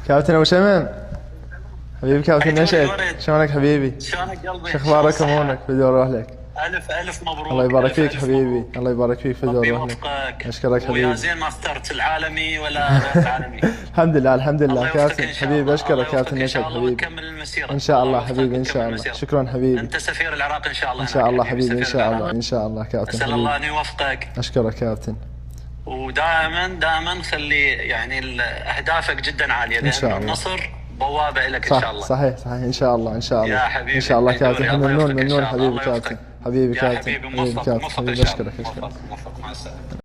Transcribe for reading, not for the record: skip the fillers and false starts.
كابتن ابو شمم، حبيبي كابتن نشأت، شلونك حبيبي؟ شلونك قلبي؟ شو اخبارك امورك؟ بدي اروح لك. الف مبروك. الله يبارك فيك ألف حبيبي، مبروك. الله يبارك فيك، بدي ربي اروح لك. يوفقك. اشكرك حبيبي. ويا زين ما اخترت العالمي ولا غير العالمي. الحمد لله الحمد الله لله يوفقك كابتن ان شاء حبيبي، الله. اشكرك كابتن نشأت ان شاء الله حبيبي. وتكمل المسيره ان شاء الله يوفقك حبيبي، ان وتكمل شاء الله، المسيرة. شكرا حبيبي. انت سفير العراق ان شاء الله. ان شاء الله حبيبي، ان سفير شاء الله، العراق. ان شاء الله كابتن اسال حبيبي. الله ان يوفقك. اشكرك كابتن. ودائما خلي يعني اهدافك جدا عاليه، ان شاء لان الله. النصر بوابه لك ان صح شاء الله. صحيح ان شاء الله ان شاء الله. يا حبيبي ان شاء الله كابتن، الله ممنون يوفقك إن ممنون شاء الله. حبيبي الله كابتن، يوفقك. حبيبي يا كابتن، حبيبي حبيبي موفق كابتن موفق ان حبيبي، شاء الله. اشكرك اشكرك. موفق مع السلامه.